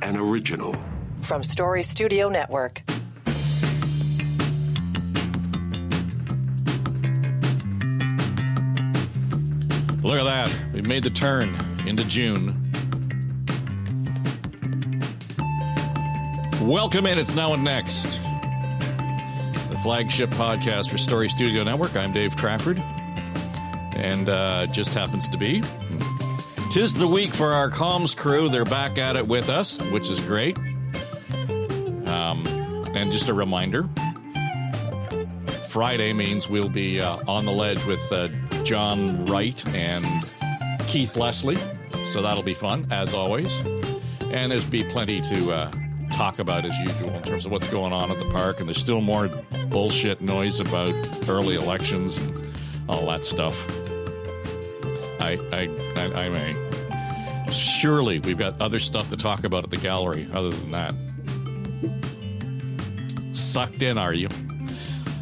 an original. From Story Studio Network. Look at that. We've made the turn into June. Welcome in. It's Now and Next, the flagship podcast for Story Studio Network. I'm Dave Trafford, and just happens to be 'tis the week for our comms crew. They're back at it with us, which is great. And just a reminder, Friday means we'll be on the ledge with John Wright and Keith Leslie, so that'll be fun, as always. And there's be plenty to talk about, as usual, in terms of what's going on at the park, and there's still more bullshit noise about early elections and all that stuff. I may. Surely we've got other stuff to talk about at the gallery other than that. Sucked in, are you?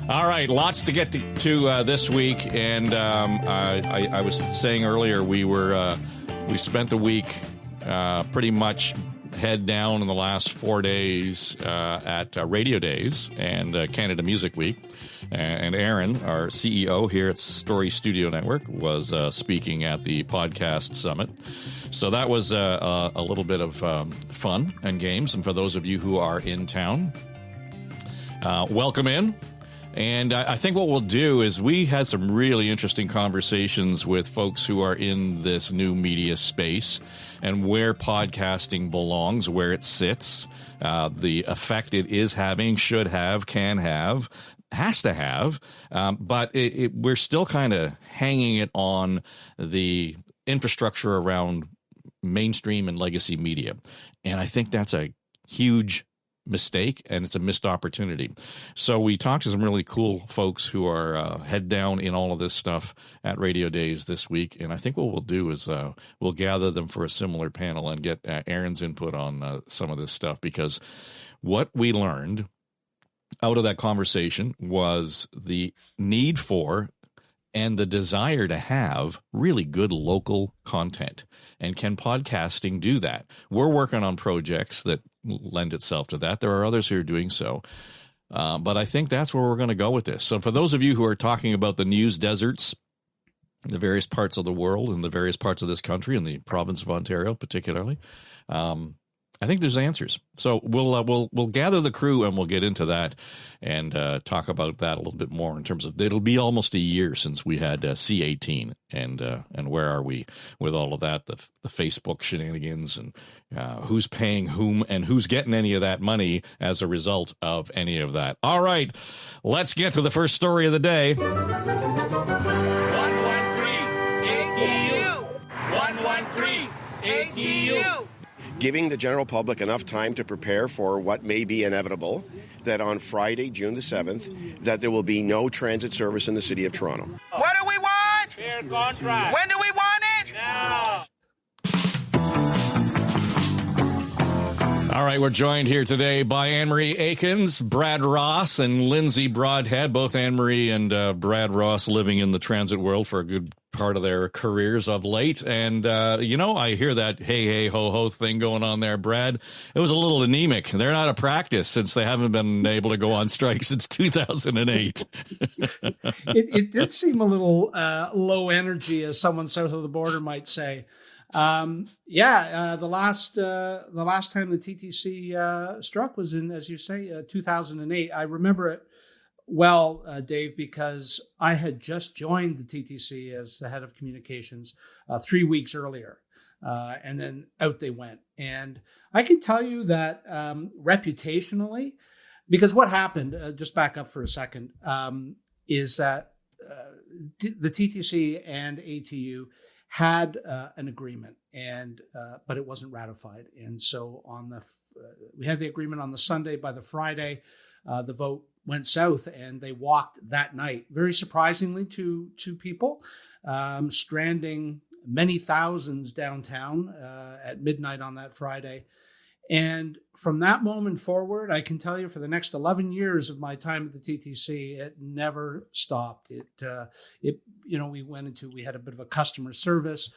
All right, lots to get to this week, and I was saying earlier we spent the week pretty much head down in the last 4 days at Radio Days and Canada Music Week, and Aaron, our CEO here at Story Studio Network, was speaking at the Podcast Summit. So that was a little bit of fun and games, and for those of you who are in town, welcome in. And I think what we'll do is we had some really interesting conversations with folks who are in this new media space and where podcasting belongs, where it sits, the effect it is having, should have, can have, has to have. But we're still kind of hanging it on the infrastructure around mainstream and legacy media. And I think that's a huge mistake, and it's a missed opportunity. So we talked to some really cool folks who are head down in all of this stuff at Radio Days this week, and I think what we'll do is we'll gather them for a similar panel and get Aaron's input on some of this stuff, because what we learned out of that conversation was the need for and the desire to have really good local content. And can podcasting do that? We're working on projects that lend itself to that. There are others who are doing so. But I think that's where we're going to go with this. So for those of you who are talking about the news deserts, the various parts of the world and the various parts of this country, and the province of Ontario particularly, I think there's answers. So we'll gather the crew and we'll get into that and talk about that a little bit more in terms of, it'll be almost a year since we had C18 and where are we with all of that, the Facebook shenanigans and who's paying whom and who's getting any of that money as a result of any of that. All right, let's get to the first story of the day. 113 ATU. 113 ATU. Giving the general public enough time to prepare for what may be inevitable, that on Friday, June the 7th, that there will be no transit service in the city of Toronto. What do we want? Fair contract. When do we want it? Now. All right, we're joined here today by Marie Aikins, Brad Ross, and Lindsay Broadhead, both Anne-Marie and Brad Ross living in the transit world for a good part of their careers of late. And, I hear that hey, ho, ho thing going on there, Brad. It was a little anemic. They're not a practice since they haven't been able to go on strike since 2008. It did seem a little low energy, as someone south of the border might say. The last time the TTC struck was in, as you say, 2008. I remember it well, Dave, because I had just joined the TTC as the head of communications 3 weeks earlier, and then out they went. And I can tell you that reputationally, because what happened, just back up for a second, is that the TTC and ATU had an agreement, and but it wasn't ratified. And so we had the agreement on the Sunday. By the Friday, the vote went south, and they walked that night, very surprisingly to people, stranding many thousands downtown at midnight on that Friday. And from that moment forward, I can tell you for the next 11 years of my time at the TTC, it never stopped. We had a bit of a customer service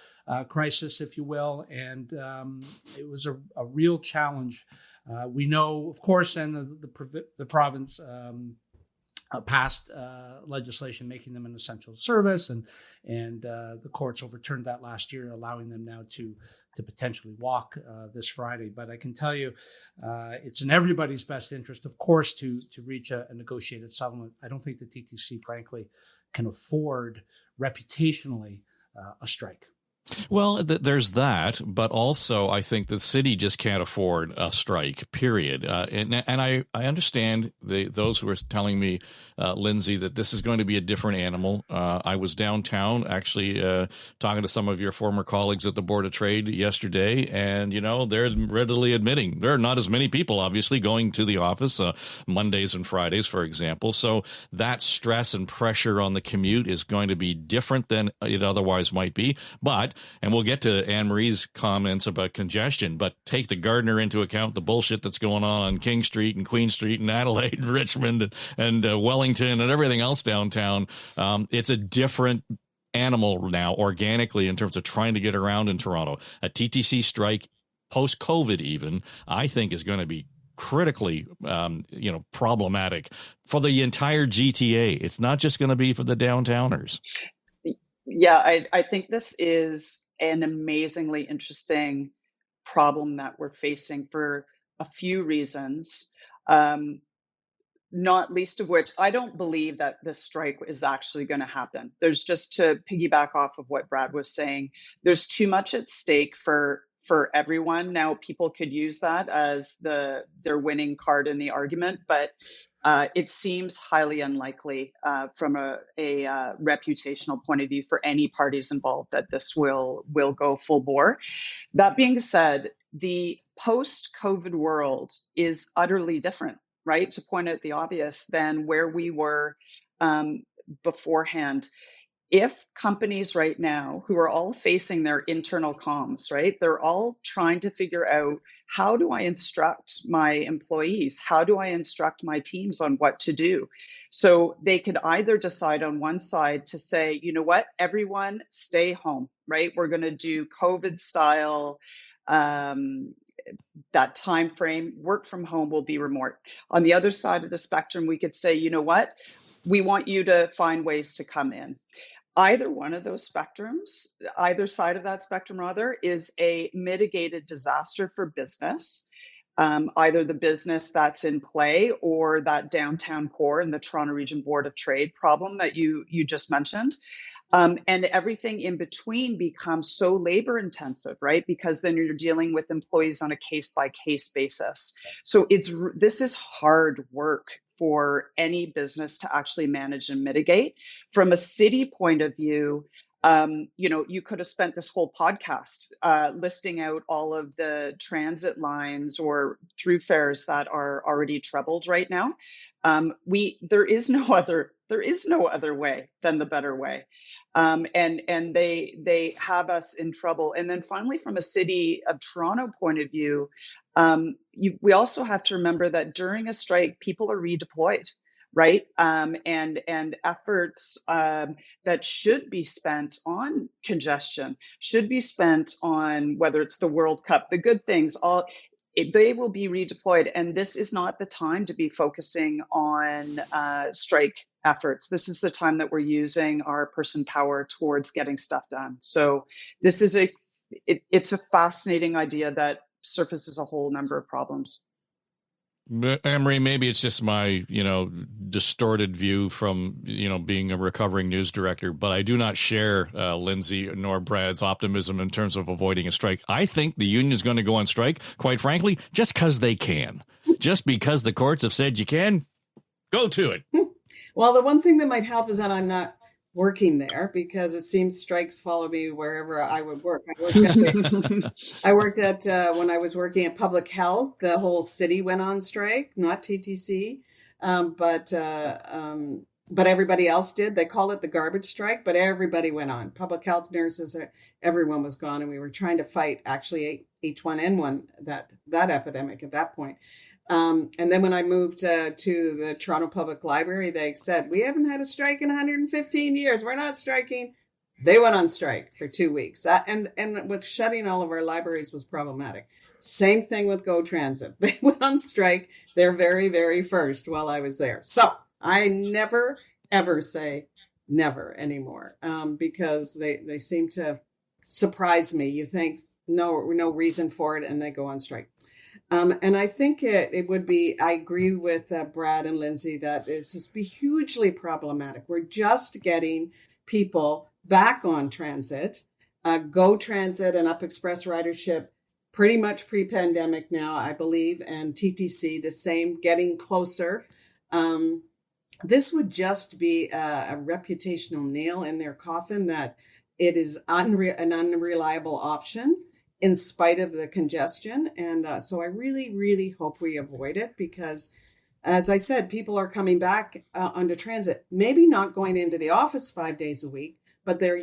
crisis, if you will, and it was a real challenge. We know, of course, and the province passed legislation making them an essential service, and the courts overturned that last year, allowing them now to potentially walk this Friday. But I can tell you, it's in everybody's best interest, of course, to reach a negotiated settlement. I don't think the TTC, frankly, can afford reputationally a strike. Well, there's that, but also I think the city just can't afford a strike, period. And I understand those who are telling me, Lindsay, that this is going to be a different animal. I was downtown actually talking to some of your former colleagues at the Board of Trade yesterday, and, they're readily admitting there are not as many people, obviously, going to the office Mondays and Fridays, for example. So that stress and pressure on the commute is going to be different than it otherwise might be. And we'll get to Anne Marie's comments about congestion, but take the Gardiner into account, the bullshit that's going on King Street and Queen Street and Adelaide and Richmond and Wellington and everything else downtown. It's a different animal now organically in terms of trying to get around in Toronto. A TTC strike post-COVID even, I think, is going to be critically, problematic for the entire GTA. It's not just going to be for the downtowners. Yeah, I think this is an amazingly interesting problem that we're facing for a few reasons, not least of which I don't believe that this strike is actually going to happen. There's, just to piggyback off of what Brad was saying, there's too much at stake for everyone. Now, people could use that as their winning card in the argument, but it seems highly unlikely from a reputational point of view for any parties involved that this will go full bore. That being said, the post-COVID world is utterly different, right? To point out the obvious, than where we were beforehand. If companies right now, who are all facing their internal comms, right, they're all trying to figure out, how do I instruct my employees? How do I instruct my teams on what to do? So they could either decide on one side to say, you know what, everyone stay home, right? We're going to do COVID style, that time frame, work from home will be remote. On the other side of the spectrum, we could say, you know what, we want you to find ways to come in. Either one of those spectrums, either side of that spectrum rather, is a mitigated disaster for business, either the business that's in play or that downtown core and the Toronto Region Board of Trade problem that you just mentioned. And everything in between becomes so labor intensive, right? Because then you're dealing with employees on a case by case basis. So this is hard work for any business to actually manage and mitigate. From a city point of view, you could have spent this whole podcast listing out all of the transit lines or through fares that are already troubled right now. There is no other way than the better way. And they have us in trouble. And then finally, from a city of Toronto point of view, we also have to remember that during a strike, people are redeployed, right? And efforts that should be spent on congestion, should be spent on whether it's the World Cup, the good things, they will be redeployed. And this is not the time to be focusing on strike efforts. This is the time that we're using our person power towards getting stuff done. So this is it's a fascinating idea that surfaces a whole number of problems. Anne-Marie, maybe it's just my, distorted view from, being a recovering news director, but I do not share Lindsay nor Brad's optimism in terms of avoiding a strike. I think the union is going to go on strike, quite frankly, just because they can. Just because the courts have said you can, go to it. Well, the one thing that might help is that I'm not working there, because it seems strikes follow me wherever I would work. I worked at when I was working at public health, the whole city went on strike, not TTC. But but everybody else did. They call it the garbage strike, but everybody went on. Public health nurses, everyone was gone, and we were trying to fight actually H1N1, that epidemic at that point. And then when I moved to the Toronto Public Library, they said, we haven't had a strike in 115 years. We're not striking. They went on strike for 2 weeks. And with shutting all of our libraries was problematic. Same thing with Go Transit. They went on strike their very, very first while I was there. So I never, ever say never anymore, because they seem to surprise me. You think, no reason for it, and they go on strike. And I think it would be, I agree with Brad and Lindsay that it's just be hugely problematic. We're just getting people back on transit, Go Transit and Up Express ridership, pretty much pre-pandemic now, I believe, and TTC, the same, getting closer. This would just be a reputational nail in their coffin that it is an unreliable option in spite of the congestion. And so I really, really hope we avoid it because, as I said, people are coming back onto transit, maybe not going into the office 5 days a week, but they're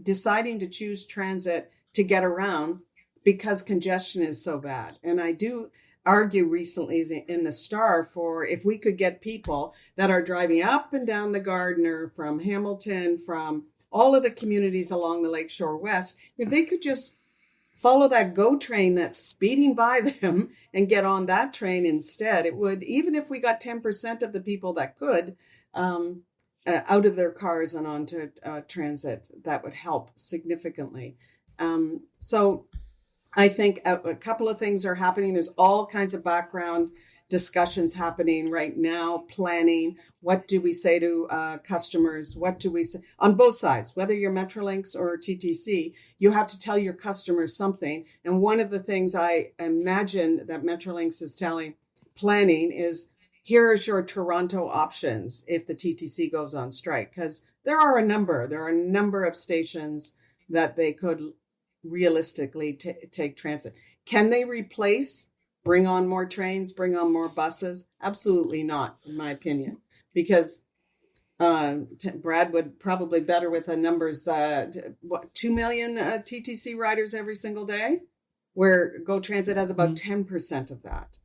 deciding to choose transit to get around because congestion is so bad. And I do argue recently in the Star for if we could get people that are driving up and down the Gardiner from Hamilton, from all of the communities along the Lakeshore West, if they could just follow that GO train that's speeding by them and get on that train instead, it would, even if we got 10% of the people that could out of their cars and onto transit, that would help significantly. So I think a couple of things are happening. There's all kinds of background discussions happening right now, planning. What do we say to customers? What do we say on both sides, whether you're Metrolinx or TTC, you have to tell your customers something. And one of the things I imagine that Metrolinx is planning is, here's your Toronto options if the TTC goes on strike, because there are a number of stations that they could realistically take transit. Can they replace, bring on more trains, bring on more buses? Absolutely not, in my opinion, because Brad would probably better with the numbers, 2 million TTC riders every single day, where Go Transit has about 10% of that.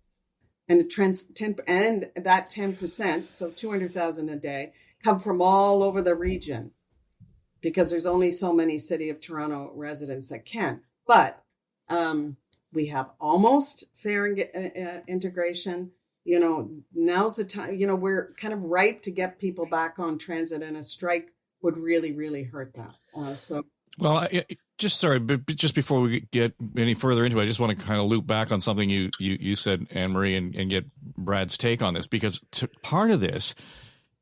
And that 10%, so 200,000 a day, come from all over the region, because there's only so many City of Toronto residents that can. But we have almost fair integration. Now's the time. We're kind of ripe to get people back on transit, and a strike would really, really hurt that. Well, but just before we get any further into it, I just want to kind of loop back on something you said, Anne-Marie, and get Brad's take on this, because part of this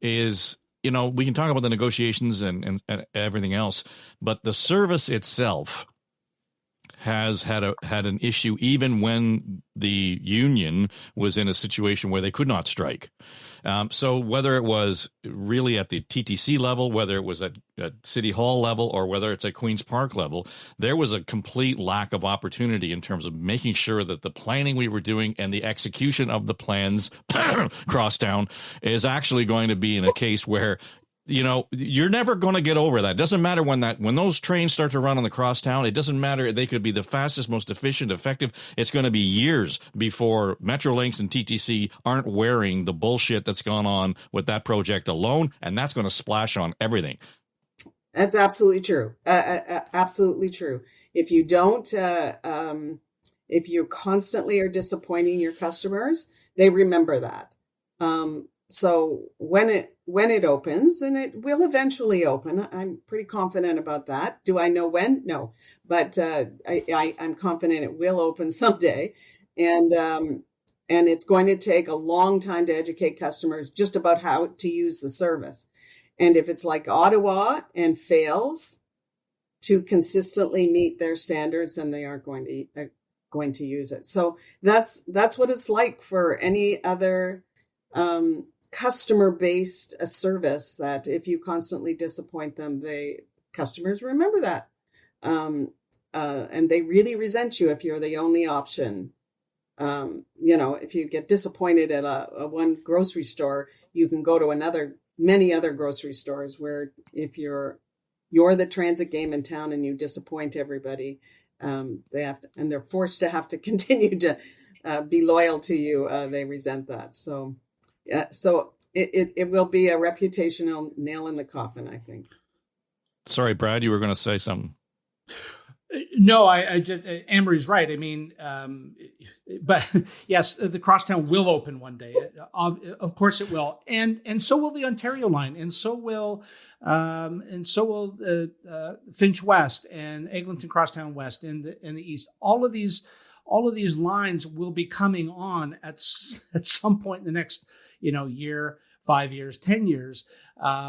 is, we can talk about the negotiations and everything else, but the service itself has had an issue even when the union was in a situation where they could not strike. So whether it was really at the TTC level, whether it was at City Hall level, or whether it's at Queen's Park level, there was a complete lack of opportunity in terms of making sure that the planning we were doing and the execution of the plans crosstown is actually going to be in a case where you're never going to get over that. It doesn't matter when those trains start to run on the crosstown. It doesn't matter. They could be the fastest, most efficient, effective. It's going to be years before Metrolinx and TTC aren't wearing the bullshit that's gone on with that project alone, and that's going to splash on everything. That's absolutely true. Absolutely true. If you don't, if you constantly are disappointing your customers, they remember that. So when it opens, and it will eventually open, I'm pretty confident about that. Do I know when? No, but I'm confident it will open someday, and it's going to take a long time to educate customers just about how to use the service. And if it's like Ottawa and fails to consistently meet their standards, then they aren't going to use it. So that's what it's like for any other customer-based service, that if you constantly disappoint them, customers remember that. And they really resent you if you're the only option. If you get disappointed at a one grocery store, you can go to another many other grocery stores where if you're the transit game in town and you disappoint everybody, they have to, and they're forced to have to continue to be loyal to you. They resent that. So, yeah, so it will be a reputational nail in the coffin, I think. Sorry, Brad, you were going to say something. No, I just, Amory's right. I mean, but yes, the crosstown will open one day. Of course it will. And so will the Ontario line. And so will Finch West and Eglinton Crosstown West and the East. All of these lines will be coming on at some point in the next, year, 5 years, 10 years,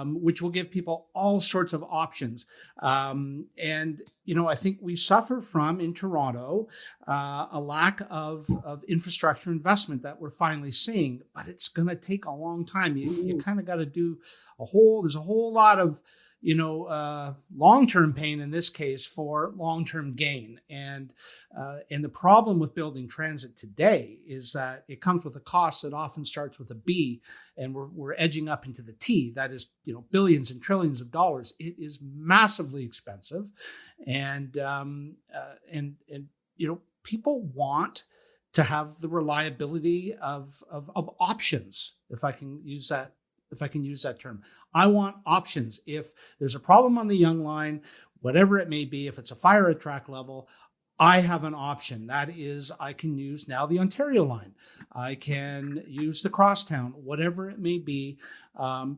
which will give people all sorts of options. I think we suffer from, in Toronto, a lack of infrastructure investment that we're finally seeing, but it's going to take a long time. You kind of got to do there's a whole lot of, long-term pain in this case for long-term gain. And the problem with building transit today is that it comes with a cost that often starts with a B, and we're edging up into the T. That is, billions and trillions of dollars. It is massively expensive, and people want to have the reliability of options, if I can use that term. I want options. If there's a problem on the Yonge line, whatever it may be, if it's a fire at track level, I have an option. That is, I can use now the Ontario line. I can use the crosstown, whatever it may be.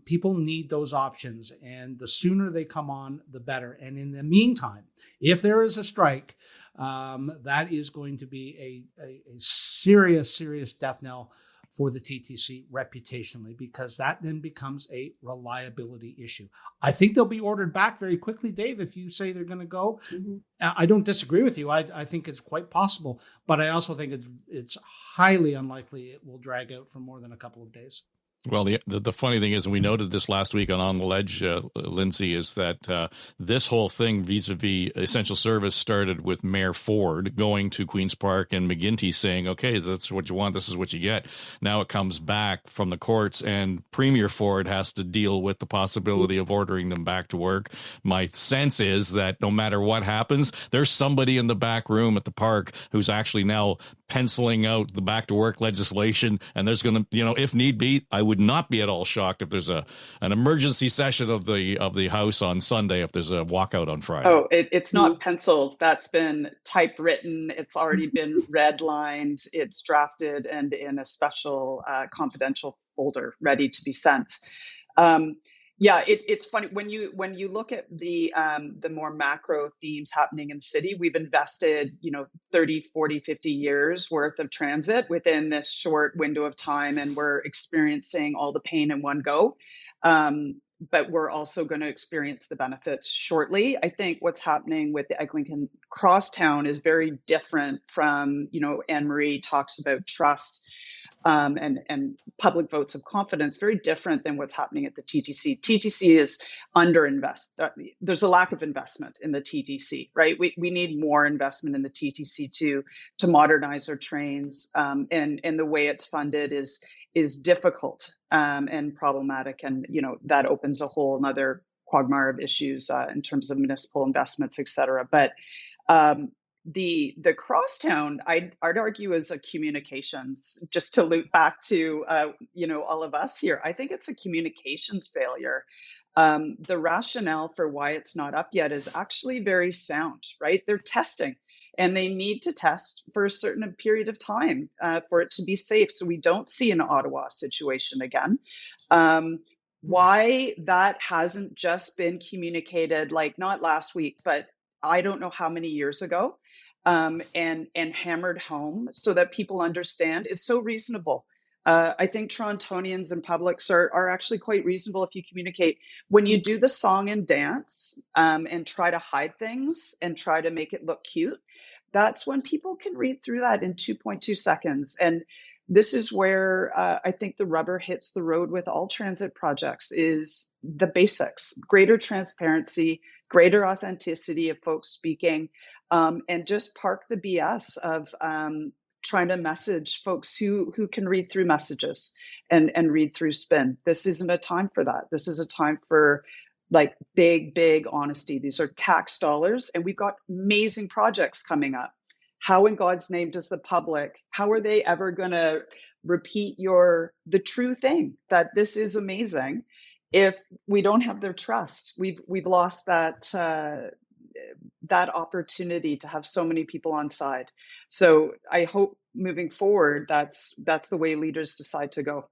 People need those options, and the sooner they come on, the better. And in the meantime, if there is a strike, that is going to be a serious, serious death knell for the TTC reputationally, because that then becomes a reliability issue. I think they'll be ordered back very quickly, Dave, if you say they're going to go. Mm-hmm. I don't disagree with you. I think it's quite possible, but I also think it's highly unlikely it will drag out for more than a couple of days. Well, the funny thing is, and we noted this last week on the Ledge, Lindsay, is that this whole thing vis-a-vis essential service started with Mayor Ford going to Queen's Park and McGuinty saying, okay, that's what you want, this is what you get. Now it comes back from the courts, and Premier Ford has to deal with the possibility of ordering them back to work. My sense is that no matter what happens, there's somebody in the back room at the park who's actually now penciling out the back to work legislation, and there's going to, if need be, I would not be at all shocked if there's an emergency session of the House on Sunday if there's a walkout on Friday. Oh, it's not penciled. That's been typewritten. It's already been redlined. It's drafted and in a special confidential folder ready to be sent. It's funny when you look at the more macro themes happening in the city. We've invested 30, 40, 50 years worth of transit within this short window of time, and we're experiencing all the pain in one go. But we're also going to experience the benefits shortly. I think what's happening with the Eglinton Crosstown is very different from, Anne-Marie talks about trust and public votes of confidence, very different than what's happening at the TTC. TTC is underinvest. There's a lack of investment in the TTC, right? We need more investment in the TTC to modernize our trains, and the way it's funded is difficult and problematic, and that opens a whole another quagmire of issues in terms of municipal investments, et cetera. But the crosstown, I'd argue, is a communications, just to loop back to all of us here. I think it's a communications failure. The rationale for why it's not up yet is actually very sound, right? They're testing, and they need to test for a certain period of time for it to be safe, so we don't see an Ottawa situation again. Why that hasn't just been communicated, like not last week, but I don't know how many years ago, and hammered home so that people understand, is so reasonable. I think Torontonians and publics are actually quite reasonable if you communicate. When you do the song and dance and try to hide things and try to make it look cute, that's when people can read through that in 2.2 seconds. And this is where I think the rubber hits the road with all transit projects, is the basics: greater transparency, greater authenticity of folks speaking, and just park the BS of trying to message folks who can read through messages and read through spin. This isn't a time for that. This is a time for like big honesty. These are tax dollars, and we've got amazing projects coming up. How in God's name does the public, how are they ever going to repeat the true thing that this is amazing if we don't have their trust? We've lost that opportunity to have so many people on side. So I hope moving forward, that's the way leaders decide to go.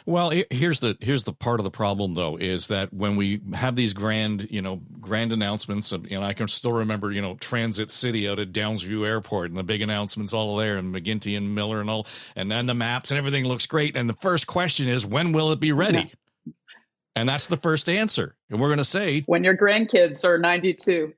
Well, here's the part of the problem, though, is that when we have these grand announcements, and I can still remember, Transit City out at Downsview Airport and the big announcements all there, and McGuinty and Miller and all, and then the maps and everything looks great. And the first question is, when will it be ready? Yeah. And that's the first answer. And we're going to say, when your grandkids are 92.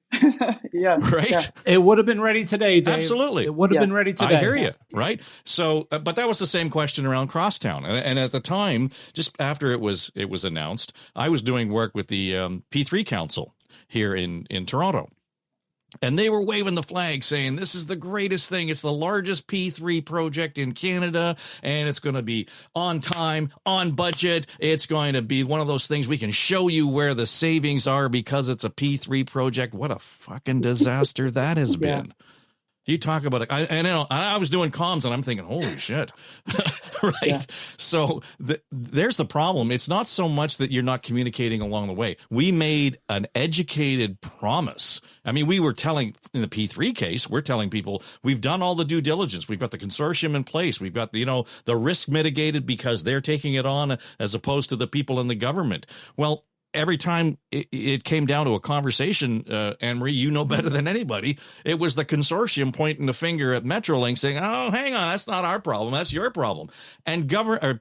Yeah. Right. Yeah. It would have been ready today, Dave. Absolutely. It would have been ready today. I hear you. Right. So, but that was the same question around Crosstown. And at the time, just after it was announced, I was doing work with the P3 Council here in Toronto. And they were waving the flag saying, this is the greatest thing. It's the largest P3 project in Canada, and it's going to be on time, on budget. It's going to be one of those things we can show you where the savings are because it's a P3 project. What a fucking disaster that has been. You talk about it. I was doing comms and I'm thinking, holy shit. Right. Yeah. So there's the problem. It's not so much that you're not communicating along the way. We made an educated promise. I mean, we were telling, in the P3 case, we're telling people we've done all the due diligence. We've got the consortium in place. We've got, the risk mitigated because they're taking it on as opposed to the people in the government. Well, every time it came down to a conversation, Anne-Marie, you know better than anybody, it was the consortium pointing the finger at Metrolinx saying, oh, hang on, that's not our problem, that's your problem. And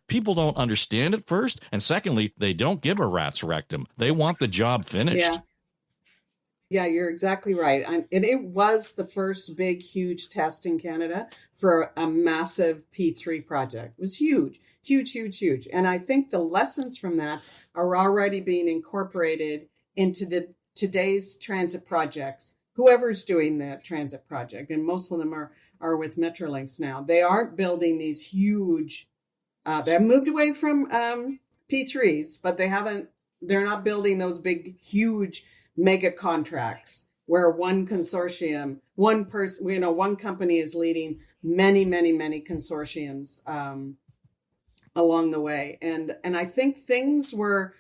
people don't understand it first, and secondly, they don't give a rat's rectum. They want the job finished. Yeah, you're exactly right. And it was the first big, huge test in Canada for a massive P3 project. It was huge. And I think the lessons from that are already being incorporated into today's transit projects. Whoever's doing the transit project, and most of them are with Metrolinx now. They aren't building these huge. They have moved away from P3s, but they're not building those big, huge mega contracts where one consortium, one person, one company is leading many consortiums along the way. And I think things were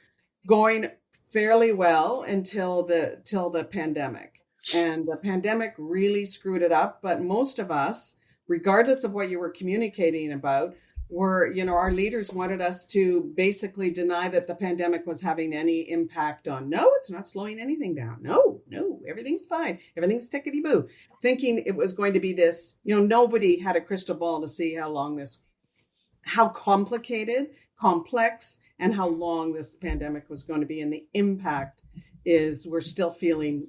going fairly well until the pandemic. And the pandemic really screwed it up. But most of us, regardless of what you were communicating about, our leaders wanted us to basically deny that the pandemic was having any impact on. No, it's not slowing anything down. No, everything's fine. Everything's tickety-boo. Thinking it was going to be this, nobody had a crystal ball to see how complicated, complex, and how long this pandemic was going to be. And the impact we're still feeling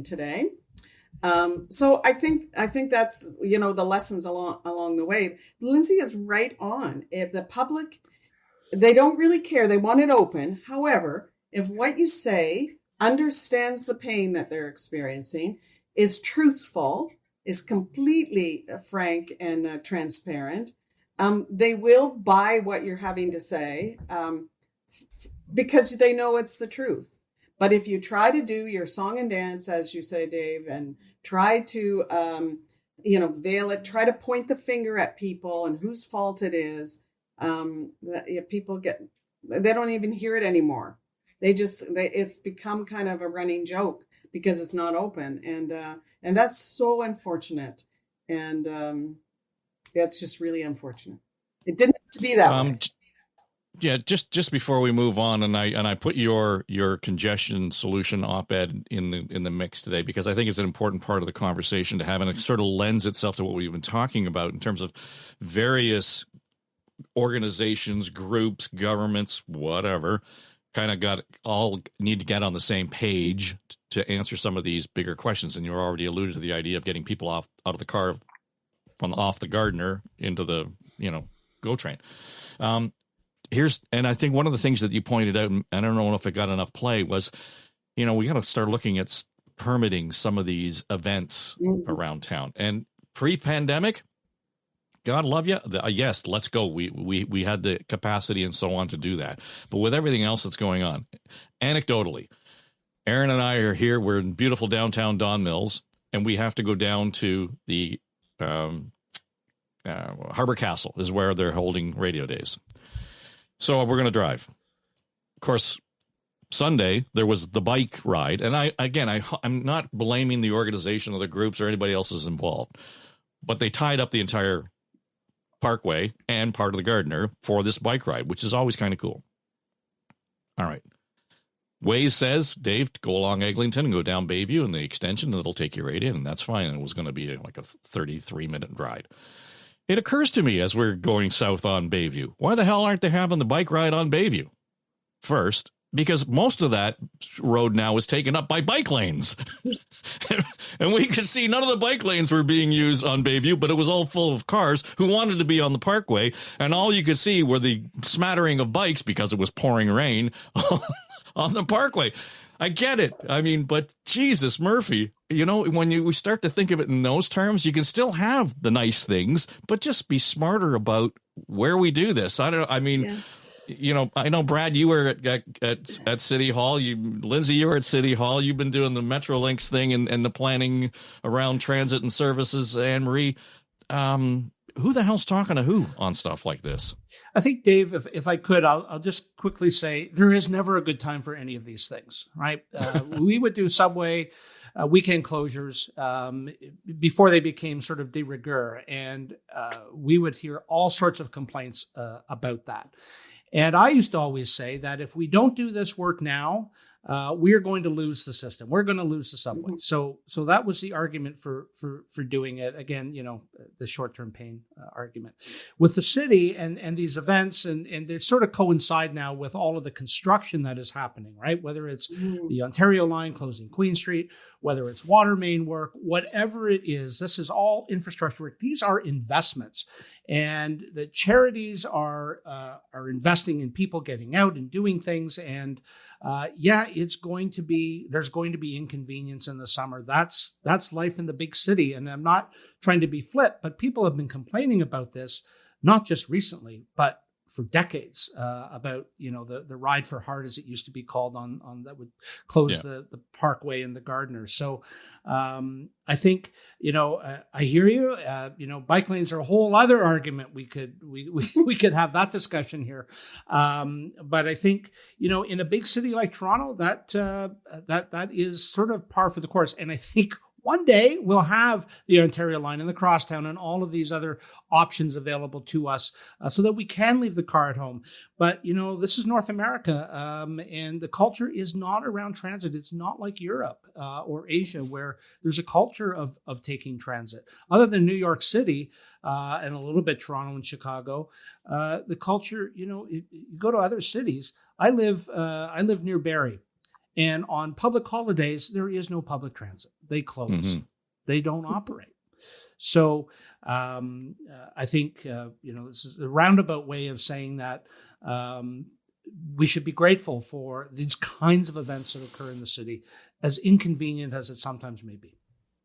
today. So I think that's, the lessons along the way. Lindsay is right on. If the public, they don't really care. They want it open. However, if what you say understands the pain that they're experiencing, is truthful, is completely frank and transparent, they will buy what you're having to say because they know it's the truth. But if you try to do your song and dance, as you say, Dave, and try to, veil it, try to point the finger at people and whose fault it is, people they don't even hear it anymore. It's become kind of a running joke because it's not open. And that's so unfortunate. And that's just really unfortunate. It didn't have to be that way. Yeah, just before we move on, and I put your congestion solution op-ed in the mix today because I think it's an important part of the conversation to have, and it sort of lends itself to what we've been talking about in terms of various organizations, groups, governments, whatever, kind of need to get on the same page to answer some of these bigger questions. And you already alluded to the idea of getting people out of the car, off the Gardiner into the GO train. And I think one of the things that you pointed out, and I don't know if it got enough play, was, we got to start looking at permitting some of these events around town. And pre-pandemic, God love you. Yes, let's go. We had the capacity and so on to do that. But with everything else that's going on, anecdotally, Aaron and I are here. We're in beautiful downtown Don Mills, and we have to go down to the Harbor Castle is where they're holding radio days. So we're going to drive. Of course, Sunday, there was the bike ride. And I'm not blaming the organization or the groups or anybody else is involved, but they tied up the entire parkway and part of the Gardiner for this bike ride, which is always kind of cool. All right. Waze says, Dave, go along Eglinton and go down Bayview and the extension, and it'll take you right in. And that's fine. And it was going to be like a 33-minute ride. It occurs to me as we're going south on Bayview, why the hell aren't they having the bike ride on Bayview first? Because most of that road now is taken up by bike lanes. And we could see none of the bike lanes were being used on Bayview, but it was all full of cars who wanted to be on the parkway. And all you could see were the smattering of bikes because it was pouring rain on the parkway. I get it. I mean, but Jesus, Murphy, when we start to think of it in those terms, you can still have the nice things, but just be smarter about where we do this. I know, Brad, you were at City Hall. Lindsay, you were at City Hall. You've been doing the Metrolinx thing and the planning around transit and services. Anne Marie, who the hell's talking to who on stuff like this? I think, Dave, if I could, I'll just quickly say there is never a good time for any of these things, right? We would do subway weekend closures before they became sort of de rigueur, and we would hear all sorts of complaints about that. And I used to always say that if we don't do this work now, we are going to lose the system. We're going to lose the subway. So that was the argument for doing it. Again, the short-term pain argument. With the city and these events, and they sort of coincide now with all of the construction that is happening, right? Whether it's the Ontario line closing Queen Street, whether it's water main work, whatever it is, this is all infrastructure work. These are investments. And the charities are investing in people getting out and doing things. And there's going to be inconvenience in the summer. That's life in the big city. And I'm not trying to be flip, but people have been complaining about this, not just recently, but for decades, about the ride for heart, as it used to be called, on that would close the parkway and the Gardiner. So I think I hear you. Bike lanes are a whole other argument. We could have that discussion here. But I think in a big city like Toronto, that is sort of par for the course. And I think one day we'll have the Ontario line and the Crosstown and all of these other options available to us so that we can leave the car at home. But, this is North America, and the culture is not around transit. It's not like Europe or Asia, where there's a culture of taking transit. Other than New York City and a little bit Toronto and Chicago, the culture, you go to other cities. I live near Barrie. And on public holidays, there is no public transit. They close. Mm-hmm. They don't operate. So I think, this is a roundabout way of saying that we should be grateful for these kinds of events that occur in the city, as inconvenient as it sometimes may be.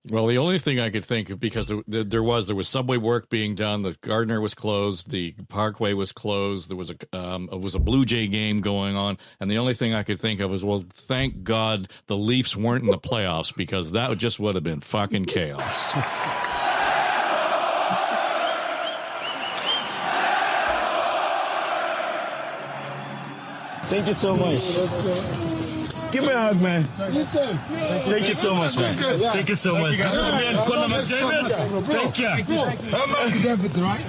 Well, the only thing I could think of, because there was subway work being done, the Gardiner was closed, the Parkway was closed, there was a Blue Jay game going on, and the only thing I could think of was, well, thank God the Leafs weren't in the playoffs, because that just would have been fucking chaos. Thank you so much. Give me a hug, man. You too. Thank you so much, man. Thank you so much. This has been Conor McDavid. Thank you. I'm Mark David, right?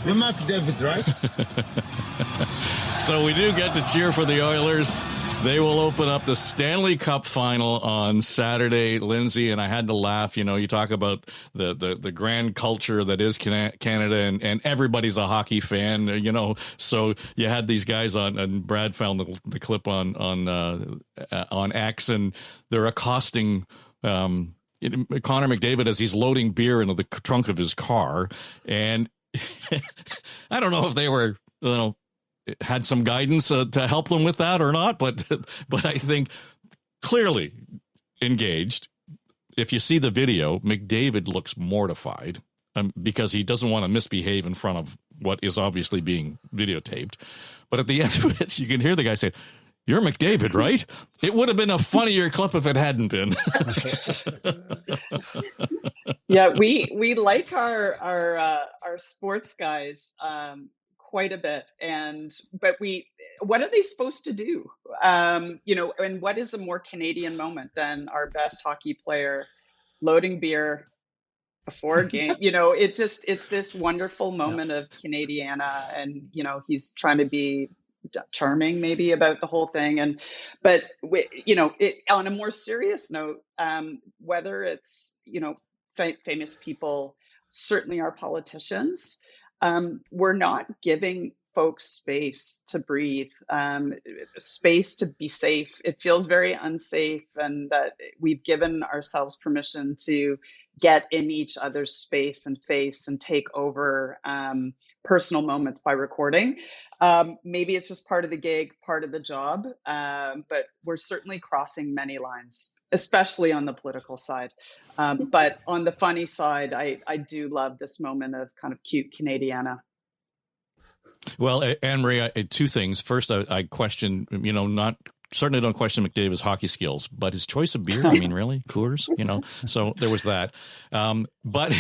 You're Mark David, right? So we do get to cheer for the Oilers. They will open up the Stanley Cup final on Saturday, Lindsay, and I had to laugh. You talk about the grand culture that is Canada, and everybody's a hockey fan, so you had these guys on, and Brad found the clip on X, and they're accosting Connor McDavid as he's loading beer into the trunk of his car, and I don't know if they were, had some guidance to help them with that or not, but I think clearly engaged. If you see the video, McDavid looks mortified. because he doesn't want to misbehave in front of what is obviously being videotaped. But at the end of it, you can hear the guy say, "You're McDavid, right?" It would have been a funnier clip if it hadn't been. Yeah, we like our sports guys quite a bit, but what are they supposed to do? And what is a more Canadian moment than our best hockey player loading beer before a game? It's this wonderful moment of Canadiana, and he's trying to be charming maybe about the whole thing, but on a more serious note, whether it's famous people, certainly our politicians, we're not giving folks space to breathe, space to be safe. It feels very unsafe, and that we've given ourselves permission to get in each other's space and face and take over personal moments by recording. Maybe it's just part of the gig, part of the job, but we're certainly crossing many lines, especially on the political side. But on the funny side, I do love this moment of kind of cute Canadiana. Well, Anne-Marie, two things. First, I question, certainly don't question McDavid's hockey skills, but his choice of beer, I mean, really? Coors, so there was that. But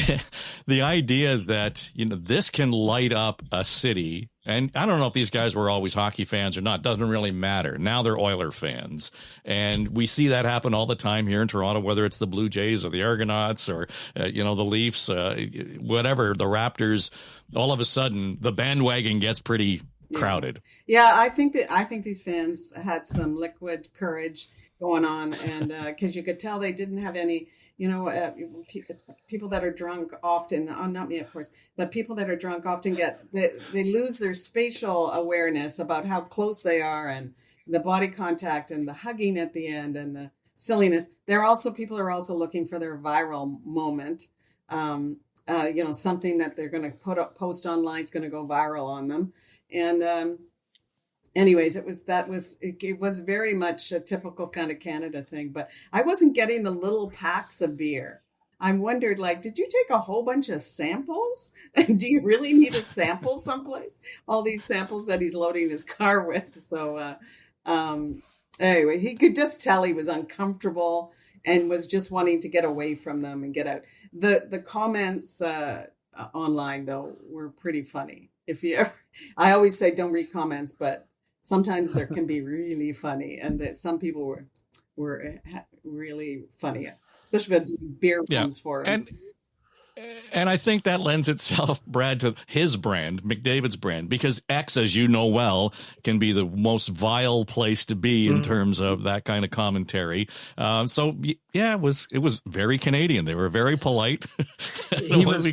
the idea that, this can light up a city, and I don't know if these guys were always hockey fans or not, doesn't really matter. Now they're Oiler fans. And we see that happen all the time here in Toronto, whether it's the Blue Jays or the Argonauts or, the Leafs, whatever, the Raptors. All of a sudden, the bandwagon gets pretty crowded. Yeah, I think these fans had some liquid courage going on, and because you could tell they didn't have any, people that are drunk often, not me of course, but people that are drunk often they lose their spatial awareness about how close they are, and the body contact and the hugging at the end and the silliness. People are also looking for their viral moment. Something that they're going to post online is going to go viral on them. And anyways, it was very much a typical kind of Canada thing, but I wasn't getting the little packs of beer. I wondered, did you take a whole bunch of samples? And do you really need a sample someplace? All these samples that he's loading his car with. So anyway, he could just tell he was uncomfortable and was just wanting to get away from them and get out. The comments online, though, were pretty funny. I always say don't read comments, but sometimes there can be really funny, and that some people were really funny, especially about doing beer ones for him. And I think that lends itself, Brad, to his brand, McDavid's brand, because X, as you know well, can be the most vile place to be in terms of that kind of commentary. It was very Canadian. They were very polite. He was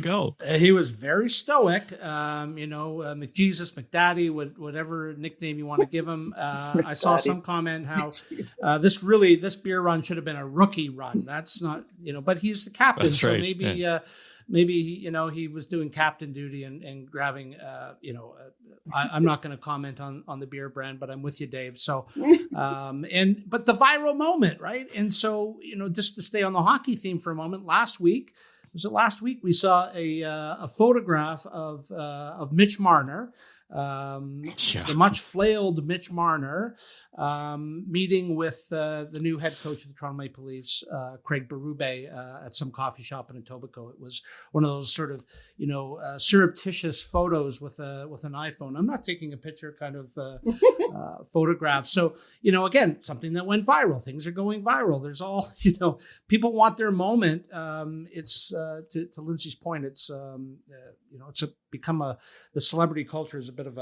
very stoic. McJesus, McDaddy, whatever nickname you want to give him. I saw some comment how this beer run should have been a rookie run. That's not, but he's the captain, so right. Maybe he was doing captain duty and grabbing. I'm not going to comment on the beer brand, but I'm with you, Dave. So, but the viral moment, right? And so just to stay on the hockey theme for a moment, last week we saw a photograph of Mitch Marner. The much flailed Mitch Marner meeting with the new head coach of the Toronto Maple Leafs, Craig Berube, at some coffee shop in Etobicoke. It was one of those sort of surreptitious photos with an iPhone. I'm not taking a picture kind of photograph. So again, something that went viral. Things are going viral. There's all people want their moment. It's to Lindsay's point. It's the celebrity culture is a bit of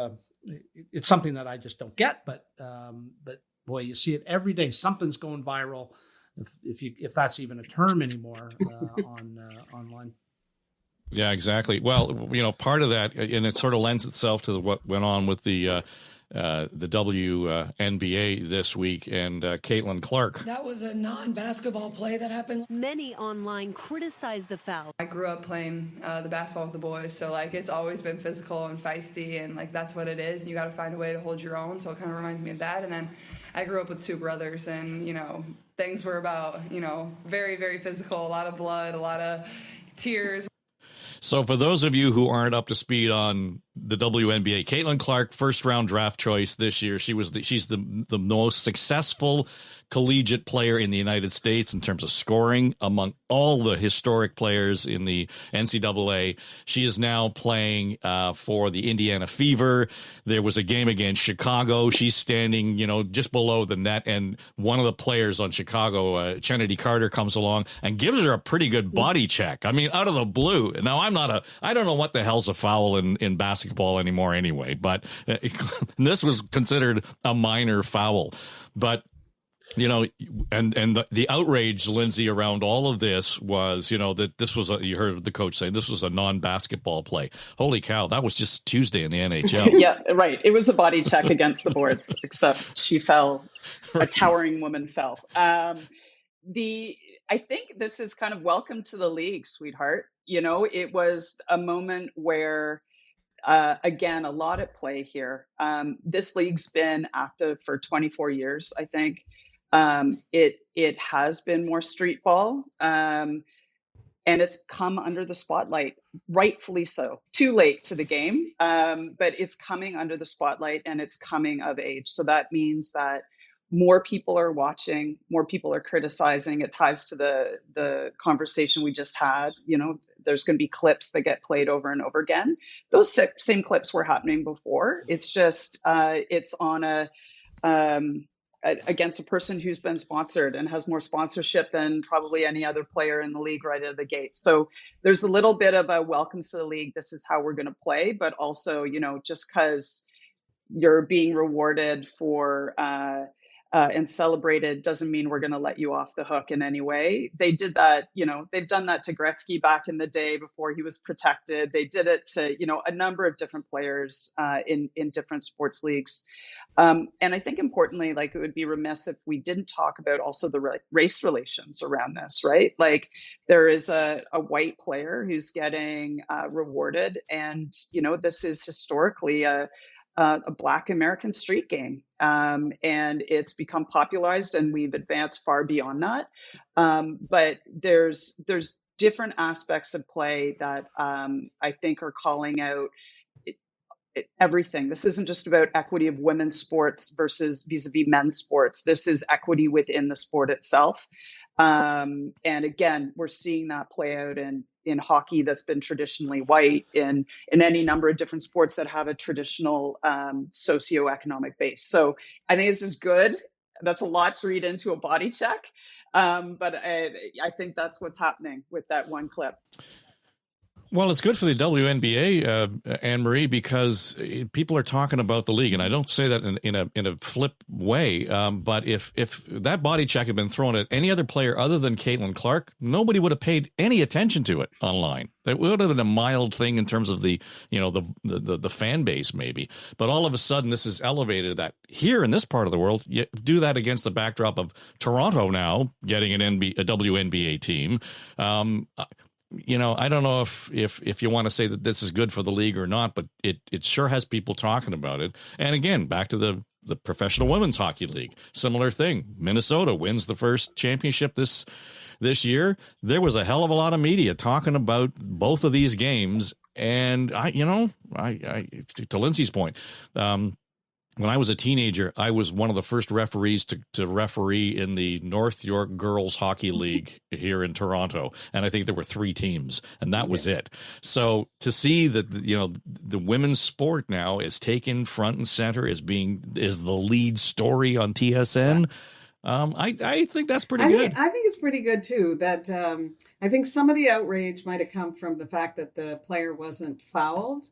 it's something that I just don't get, but boy, you see it every day. Something's going viral, if that's even a term anymore online. Yeah, exactly. Well, part of that, and it sort of lends itself to what went on with the WNBA this week and Caitlin Clark. That was a non-basketball play that happened. Many online criticized the foul. I grew up playing the basketball with the boys, so it's always been physical and feisty, and that's what it is, and you got to find a way to hold your own, so it kind of reminds me of that. And then I grew up with two brothers, and things were about very, very physical, a lot of blood, a lot of tears. So for those of you who aren't up to speed on the WNBA, Caitlin Clark, first round draft choice this year. She's the most successful collegiate player in the United States in terms of scoring among all the historic players in the NCAA. She is now playing for the Indiana Fever. There was a game against Chicago. She's standing, just below the net, and one of the players on Chicago, Kennedy Carter, comes along and gives her a pretty good body check. I mean, out of the blue. Now, I don't know what the hell's a foul in basketball anymore anyway, but this was considered a minor foul. But and the outrage, Lindsay, around all of this was, that this was you heard the coach say this was a non-basketball play. Holy cow, that was just Tuesday in the NHL. Yeah, right. It was a body check against the boards, except she fell. A towering woman fell. I think this is kind of welcome to the league, sweetheart. It was a moment where, again, a lot at play here. This league's been active for 24 years, I think. It has been more street ball, and it's come under the spotlight, rightfully so. Too late to the game, but it's coming under the spotlight and it's coming of age. So that means that more people are watching, more people are criticizing. It ties to the conversation we just had. There's going to be clips that get played over and over again. Those same clips were happening before. It's just it's on against a person who's been sponsored and has more sponsorship than probably any other player in the league right out of the gate. So there's a little bit of a welcome to the league. This is how we're going to play. But also, just because you're being rewarded for and celebrated doesn't mean we're going to let you off the hook in any way. They did that, they've done that to Gretzky back in the day before he was protected. They did it to, a number of different players in different sports leagues. And I think importantly, it would be remiss if we didn't talk about also the race relations around this, right? There is a white player who's getting rewarded. And, this is historically a Black American street game. And it's become popularized and we've advanced far beyond that. But there's different aspects of play that I think are calling out everything. This isn't just about equity of women's sports versus vis-a-vis men's sports. This is equity within the sport itself. And again, we're seeing that play out in hockey that's been traditionally white, in any number of different sports that have a traditional socioeconomic base. So I think this is good. That's a lot to read into a body check. But I think that's what's happening with that one clip. Well, it's good for the WNBA, Anne-Marie, because people are talking about the league, and I don't say that in a flip way. But if that body check had been thrown at any other player other than Caitlin Clark, nobody would have paid any attention to it online. It would have been a mild thing in terms of the fan base, maybe. But all of a sudden, this is elevated. That here in this part of the world, you do that against the backdrop of Toronto now getting a WNBA team. I don't know if you want to say that this is good for the league or not, but it sure has people talking about it. And again, back to the Professional Women's Hockey League, similar thing. Minnesota wins the first championship this year. There was a hell of a lot of media talking about both of these games. And I to Lindsay's point, when I was a teenager, I was one of the first referees to referee in the North York Girls Hockey League here in Toronto. And I think there were 3 teams, and that was it. So to see that, the women's sport now is taken front and center is the lead story on TSN. I think that's pretty good. I think it's pretty good too. That I think some of the outrage might have come from the fact that the player wasn't fouled.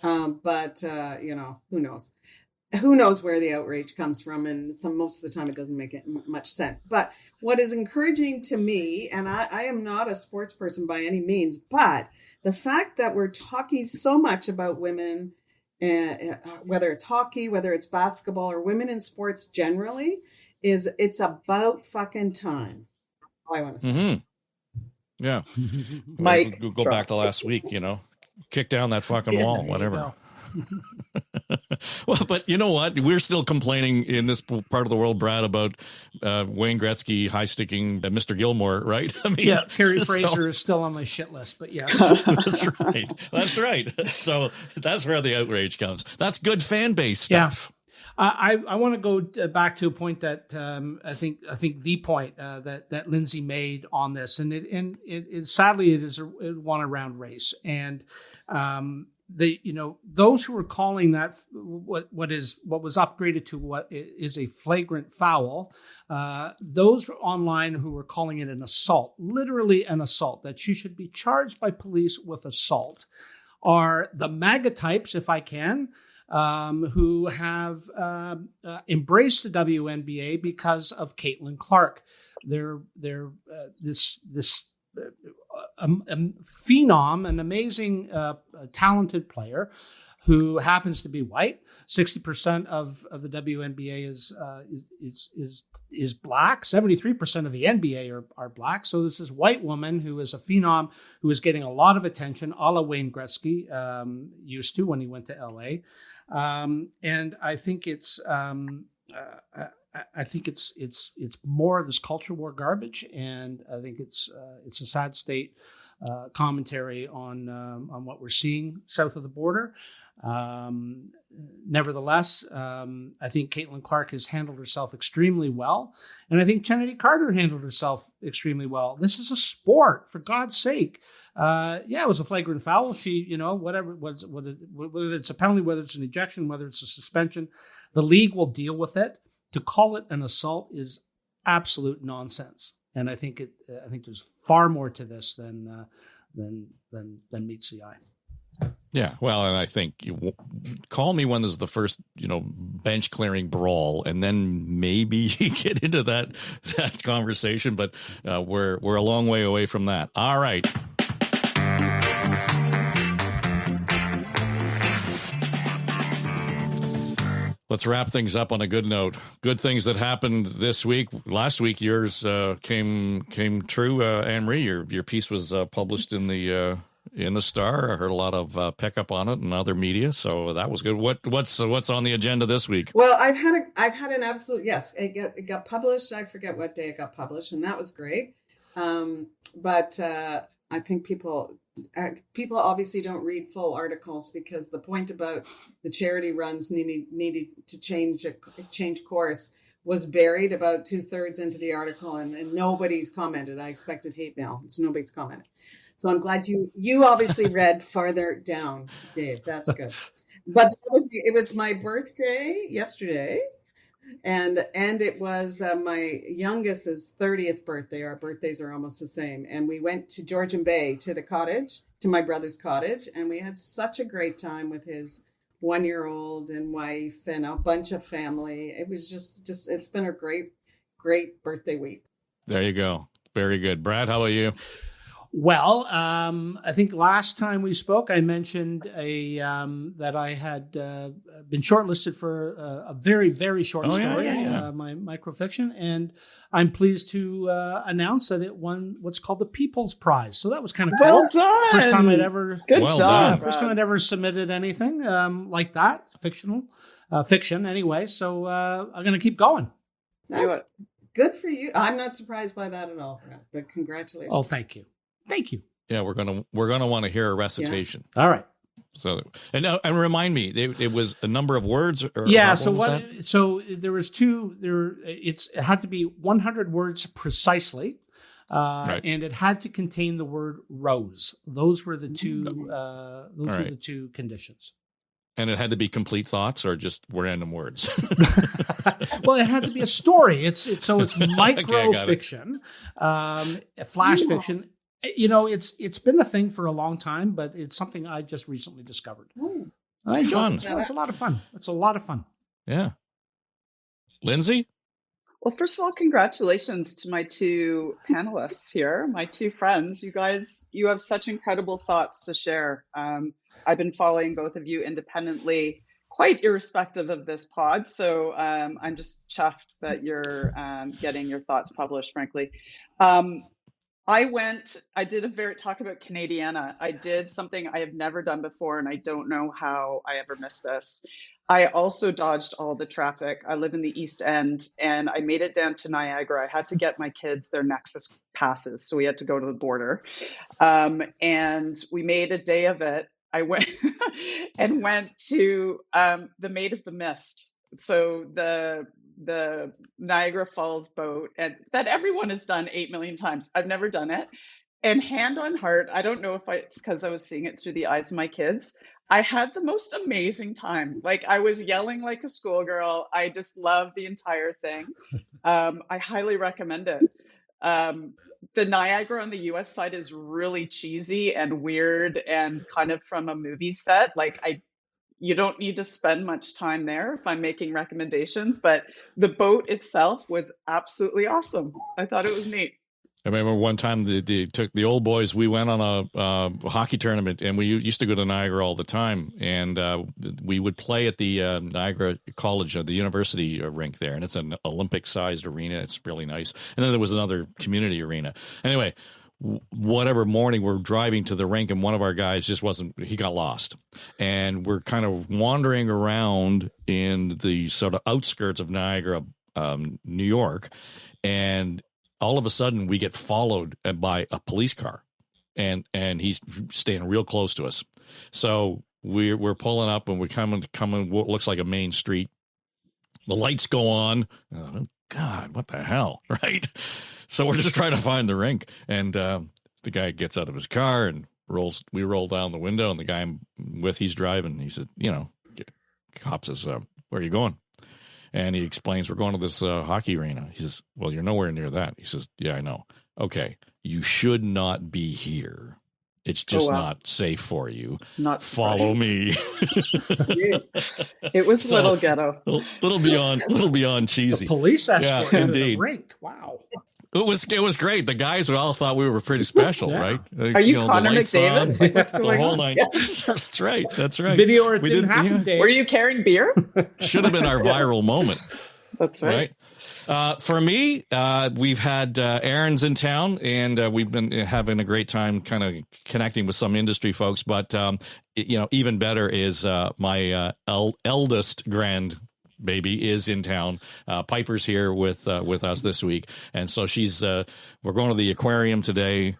But who knows? Who knows where the outrage comes from, and most of the time it doesn't make much sense. But what is encouraging to me, and I am not a sports person by any means, but the fact that we're talking so much about women, whether it's hockey, whether it's basketball, or women in sports generally, it's about fucking time. All I want to say. Mm-hmm. Yeah. Mike, go back to last week, kick down that fucking wall, whatever. Well, but you know what? We're still complaining in this part of the world, Brad, about Wayne Gretzky high-sticking Mr. Gilmore, right? I mean, yeah, Carrie Fraser is still on my shit list, but yes. That's right. That's right. So that's where the outrage comes. That's good fan base stuff. Yeah. I want to go back to a point that I think the point that Lindsay made on this, and it is sadly it is a one around race, and those who are calling that what was upgraded to what is a flagrant foul, those online who were calling it an assault, literally an assault, that you should be charged by police with assault, are the MAGA types, if I can. Who have embraced the WNBA because of Caitlin Clark. They're this phenom, an amazing, talented player who happens to be white. 60% of the WNBA is black. 73% of the NBA are black. So this is white woman who is a phenom who is getting a lot of attention, a la Wayne Gretzky used to when he went to LA. And I think it's more of this culture war garbage, and I think it's a sad state commentary on what we're seeing south of the border. Nevertheless, I think Caitlin Clark has handled herself extremely well, and I think Kennedy Carter handled herself extremely well. This is a sport, for God's sake. It was a flagrant foul. She, whatever, whether it's a penalty, whether it's an ejection, whether it's a suspension, the league will deal with it. To call it an assault is absolute nonsense, and I think there's far more to this than meets the eye. Yeah, well, and I think call me when there's the first, bench clearing brawl, and then maybe you get into that conversation. But we're a long way away from that. All right. Let's wrap things up on a good note. Good things that happened this week. Last week, yours came true. Anne-Marie, your piece was published in the Star. I heard a lot of pickup on it and other media, so that was good. What's on the agenda this week? Well, I've had an absolute yes. It got published. I forget what day it got published, and that was great. But I think people obviously don't read full articles, because the point about the charity runs needed to change course was buried about 2/3 into the article, and nobody's commented. I expected hate mail, so nobody's commented. So I'm glad you obviously read farther down, Dave. That's good. But it was my birthday yesterday, and it was my youngest's 30th birthday. Our birthdays are almost the same. And we went to Georgian Bay to the cottage, to my brother's cottage, and we had such a great time with his 1-year-old and wife and a bunch of family. It was just it's been a great birthday week. There you go. Very good. Brad, how about you? Well, I think last time we spoke, I mentioned that I had been shortlisted for a very, very short story, my microfiction, and I'm pleased to announce that it won what's called the People's Prize. So that was kind of cool. Well done. First time I'd ever First time I'd ever submitted anything like that, fiction anyway. So I'm going to keep going. That's good for you. I'm not surprised by that at all, Brad, but congratulations. Oh, thank you. Thank you. Yeah, we're gonna want to hear a recitation. Yeah. All right. So and remind me, it was a number of words. So there was two. It had to be 100 words precisely, right. And it had to contain the word rose. Those were the two. Those were the two conditions. And it had to be complete thoughts or just random words. Well, it had to be a story. It's micro fiction, flash fiction. It's been a thing for a long time, but it's something I just recently discovered. I enjoy it. It's a lot of fun. It's a lot of fun. Yeah. Lindsay? Well, first of all, congratulations to my two panelists here, my two friends. You guys, you have such incredible thoughts to share. I've been following both of you independently, quite irrespective of this pod. So I'm just chuffed that you're getting your thoughts published, frankly. I did talk about Canadiana. I did something I have never done before, and I don't know how I ever missed this. I also dodged all the traffic. I live in the East End, and I made it down to Niagara. I had to get my kids their Nexus passes, so we had to go to the border. And we made a day of it. I went and went to the Maid of the Mist. So the Niagara Falls boat, and that everyone has done 8 million times. I've never done it. And hand on heart, I don't know if it's because I was seeing it through the eyes of my kids. I had the most amazing time. Like, I was yelling like a schoolgirl. I just loved the entire thing. I highly recommend it. The Niagara on the US side is really cheesy and weird and kind of from a movie set. Like, you don't need to spend much time there if I'm making recommendations, but the boat itself was absolutely awesome. I thought it was neat. I remember one time the old boys, we went on a hockey tournament, and we used to go to Niagara all the time, and we would play at the Niagara College, the university rink there, and it's an Olympic-sized arena. It's really nice. And then there was another community arena. Anyway, whatever morning we're driving to the rink, and one of our guys he got lost. And we're kind of wandering around in the sort of outskirts of Niagara, New York, and all of a sudden we get followed by a police car, and he's staying real close to us. So we're pulling up, and we're coming what looks like a main street. The lights go on. Oh, God, what the hell, right? So we're just trying to find the rink, and the guy gets out of his car and we roll down the window, and the guy I'm with, he's driving. He said, cop says, where are you going? And he explains, we're going to this hockey arena. He says, well, you're nowhere near that. He says, yeah, I know. Okay, you should not be here. It's just not safe for you. Not follow me. It was little ghetto. Little beyond cheesy. The police escort to indeed. the rink. Wow. It was great. The guys all thought we were pretty special, right? Are you Connor McDavid? Like, what's going on? Night. That's right. Video or it didn't happen, Dave. Were you carrying beer? Should have been our viral moment. That's right. For me, we've had Aaron's in town, and we've been having a great time kind of connecting with some industry folks. But, even better is my eldest grandbaby is in town. Piper's here with us this week. And so we're going to the aquarium today.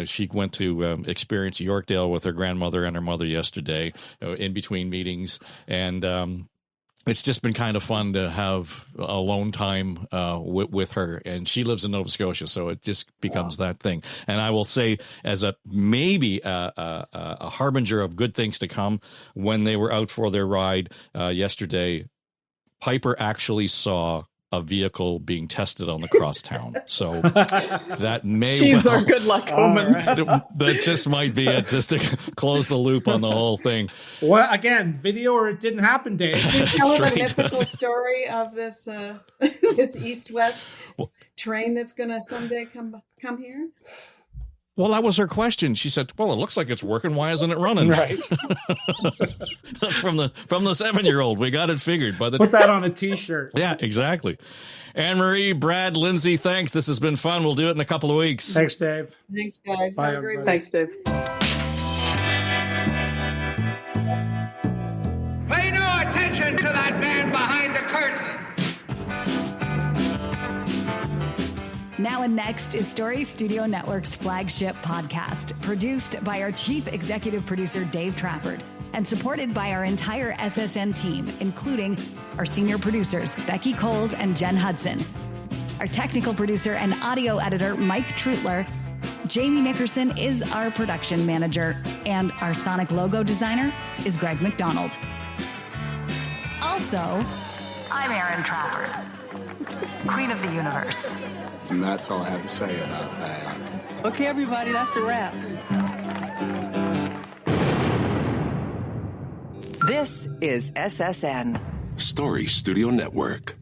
She went to experience Yorkdale with her grandmother and her mother yesterday in between meetings. And, it's just been kind of fun to have alone time with her, and she lives in Nova Scotia, so it just becomes that thing. And I will say, as a harbinger of good things to come, when they were out for their ride yesterday, Piper actually saw a vehicle being tested on the crosstown. So that she's our good luck omen. Right. That just might be it, just to close the loop on the whole thing. Well, again, video or it didn't happen, Dave. Can you tell the mythical story of this this east-west train that's going to someday come here? Well, that was her question. She said, well, it looks like it's working. Why isn't it running? Right. That's from the 7-year-old. We got it figured. Put that on a T-shirt. Yeah, exactly. Anne-Marie, Brad, Lindsay, thanks. This has been fun. We'll do it in a couple of weeks. Thanks, Dave. Thanks, guys. Bye, Have a great week. Thanks, Dave. Pay no attention to that man behind the curtain. Now and next is Story Studio Network's flagship podcast, produced by our chief executive producer, Dave Trafford, and supported by our entire SSN team, including our senior producers, Becky Coles and Jen Hudson, our technical producer and audio editor, Mike Trutler. Jamie Nickerson is our production manager, and our sonic logo designer is Greg McDonald. Also, I'm Erin Trafford, Queen of the Universe. And that's all I have to say about that. Okay, everybody, that's a wrap. This is SSN. Story Studio Network.